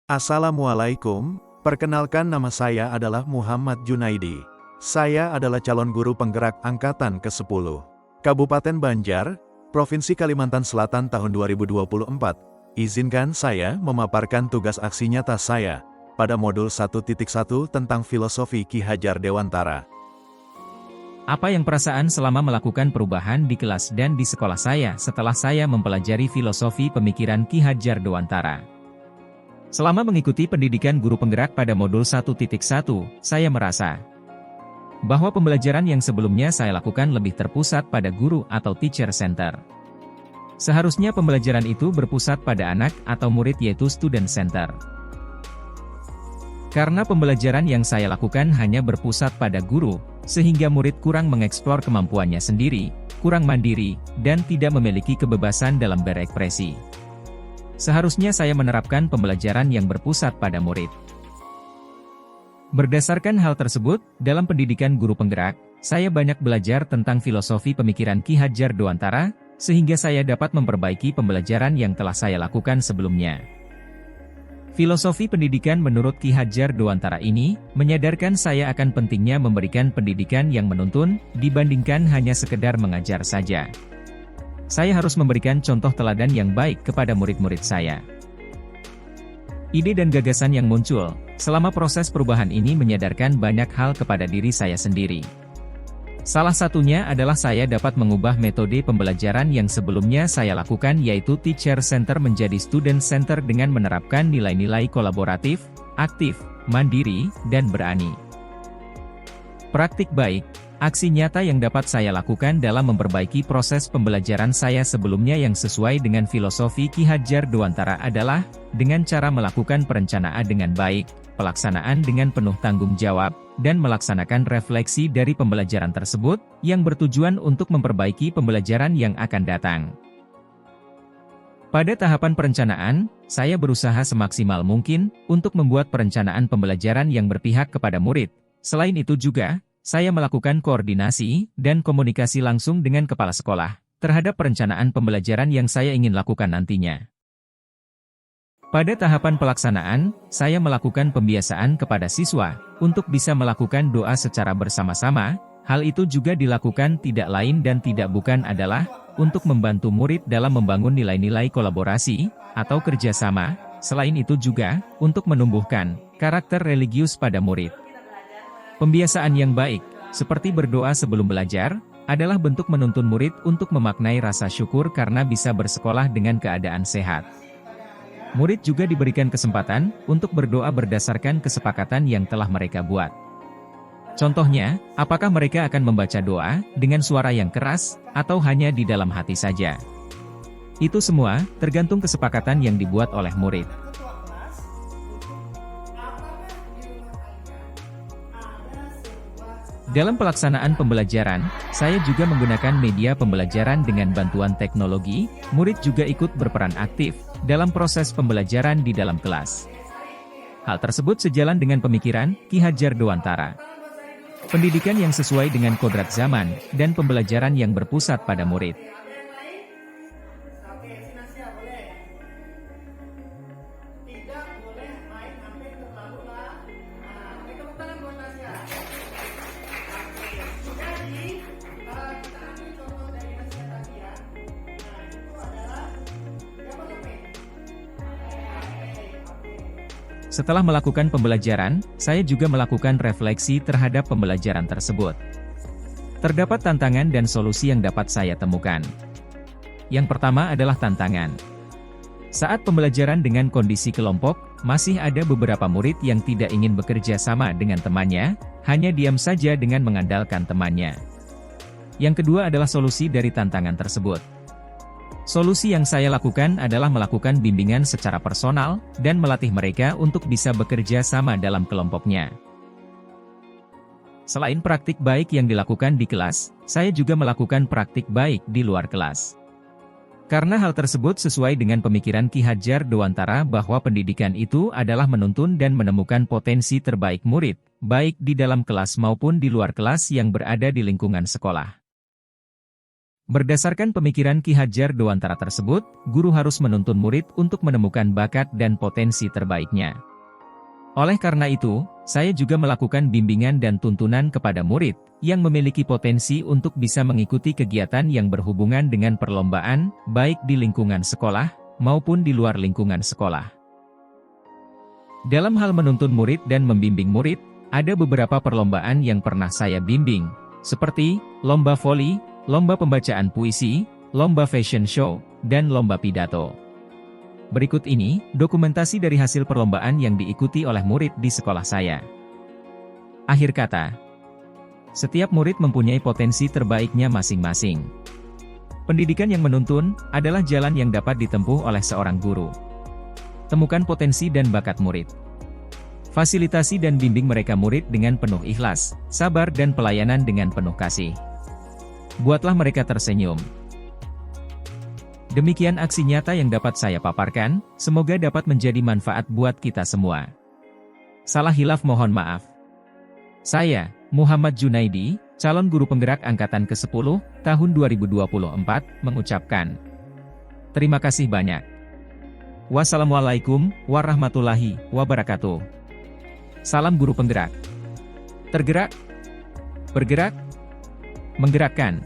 Assalamualaikum, perkenalkan nama saya adalah Muhammad Junaidi. Saya adalah calon guru penggerak angkatan ke-10. Kabupaten Banjar, Provinsi Kalimantan Selatan tahun 2024. Izinkan saya memaparkan tugas aksi nyata saya pada modul 1.1 tentang filosofi Ki Hajar Dewantara. Apa yang perasaan selama melakukan perubahan di kelas dan di sekolah saya setelah saya mempelajari filosofi pemikiran Ki Hajar Dewantara? Selama mengikuti pendidikan guru penggerak pada modul 1.1, saya merasa bahwa pembelajaran yang sebelumnya saya lakukan lebih terpusat pada guru atau teacher center. Seharusnya pembelajaran itu berpusat pada anak atau murid yaitu student center. Karena pembelajaran yang saya lakukan hanya berpusat pada guru, sehingga murid kurang mengeksplor kemampuannya sendiri, kurang mandiri, dan tidak memiliki kebebasan dalam berekspresi. Seharusnya saya menerapkan pembelajaran yang berpusat pada murid. Berdasarkan hal tersebut, dalam pendidikan guru penggerak, saya banyak belajar tentang filosofi pemikiran Ki Hajar Dewantara, sehingga saya dapat memperbaiki pembelajaran yang telah saya lakukan sebelumnya. Filosofi pendidikan menurut Ki Hajar Dewantara ini, menyadarkan saya akan pentingnya memberikan pendidikan yang menuntun, dibandingkan hanya sekedar mengajar saja. Saya harus memberikan contoh teladan yang baik kepada murid-murid saya. Ide dan gagasan yang muncul selama proses perubahan ini menyadarkan banyak hal kepada diri saya sendiri. Salah satunya adalah saya dapat mengubah metode pembelajaran yang sebelumnya saya lakukan yaitu teacher center menjadi student center dengan menerapkan nilai-nilai kolaboratif, aktif, mandiri, dan berani. Praktik baik. Aksi nyata yang dapat saya lakukan dalam memperbaiki proses pembelajaran saya sebelumnya yang sesuai dengan filosofi Ki Hajar Dewantara adalah, dengan cara melakukan perencanaan dengan baik, pelaksanaan dengan penuh tanggung jawab, dan melaksanakan refleksi dari pembelajaran tersebut, yang bertujuan untuk memperbaiki pembelajaran yang akan datang. Pada tahapan perencanaan, saya berusaha semaksimal mungkin, untuk membuat perencanaan pembelajaran yang berpihak kepada murid. Selain itu juga, saya melakukan koordinasi dan komunikasi langsung dengan kepala sekolah terhadap perencanaan pembelajaran yang saya ingin lakukan nantinya. Pada tahapan pelaksanaan, saya melakukan pembiasaan kepada siswa untuk bisa melakukan doa secara bersama-sama. Hal itu juga dilakukan tidak lain dan tidak bukan adalah untuk membantu murid dalam membangun nilai-nilai kolaborasi atau kerjasama. Selain itu juga untuk menumbuhkan karakter religius pada murid. Pembiasaan yang baik, seperti berdoa sebelum belajar, adalah bentuk menuntun murid untuk memaknai rasa syukur karena bisa bersekolah dengan keadaan sehat. Murid juga diberikan kesempatan untuk berdoa berdasarkan kesepakatan yang telah mereka buat. Contohnya, apakah mereka akan membaca doa dengan suara yang keras, atau hanya di dalam hati saja. Itu semua tergantung kesepakatan yang dibuat oleh murid. Dalam pelaksanaan pembelajaran, saya juga menggunakan media pembelajaran dengan bantuan teknologi. Murid juga ikut berperan aktif dalam proses pembelajaran di dalam kelas. Hal tersebut sejalan dengan pemikiran Ki Hajar Dewantara. Pendidikan yang sesuai dengan kodrat zaman, dan pembelajaran yang berpusat pada murid. Setelah melakukan pembelajaran, saya juga melakukan refleksi terhadap pembelajaran tersebut. Terdapat tantangan dan solusi yang dapat saya temukan. Yang pertama adalah tantangan. Saat pembelajaran dengan kondisi kelompok, masih ada beberapa murid yang tidak ingin bekerja sama dengan temannya, hanya diam saja dengan mengandalkan temannya. Yang kedua adalah solusi dari tantangan tersebut. Solusi yang saya lakukan adalah melakukan bimbingan secara personal, dan melatih mereka untuk bisa bekerja sama dalam kelompoknya. Selain praktik baik yang dilakukan di kelas, saya juga melakukan praktik baik di luar kelas. Karena hal tersebut sesuai dengan pemikiran Ki Hajar Dewantara bahwa pendidikan itu adalah menuntun dan menemukan potensi terbaik murid, baik di dalam kelas maupun di luar kelas yang berada di lingkungan sekolah. Berdasarkan pemikiran Ki Hadjar Dewantara tersebut, guru harus menuntun murid untuk menemukan bakat dan potensi terbaiknya. Oleh karena itu, saya juga melakukan bimbingan dan tuntunan kepada murid yang memiliki potensi untuk bisa mengikuti kegiatan yang berhubungan dengan perlombaan, baik di lingkungan sekolah maupun di luar lingkungan sekolah. Dalam hal menuntun murid dan membimbing murid, ada beberapa perlombaan yang pernah saya bimbing, seperti lomba voli, lomba pembacaan puisi, lomba fashion show, dan lomba pidato. Berikut ini, dokumentasi dari hasil perlombaan yang diikuti oleh murid di sekolah saya. Akhir kata, setiap murid mempunyai potensi terbaiknya masing-masing. Pendidikan yang menuntun adalah jalan yang dapat ditempuh oleh seorang guru. Temukan potensi dan bakat murid. Fasilitasi dan bimbing mereka murid dengan penuh ikhlas, sabar dan pelayanan dengan penuh kasih. Buatlah mereka tersenyum. Demikian aksi nyata yang dapat saya paparkan, semoga dapat menjadi manfaat buat kita semua. Salah hilaf mohon maaf. Saya, Muhammad Junaidi, calon guru penggerak angkatan ke-10, tahun 2024, mengucapkan terima kasih banyak. Wassalamualaikum warahmatullahi wabarakatuh. Salam guru penggerak. Tergerak, bergerak, menggerakkan.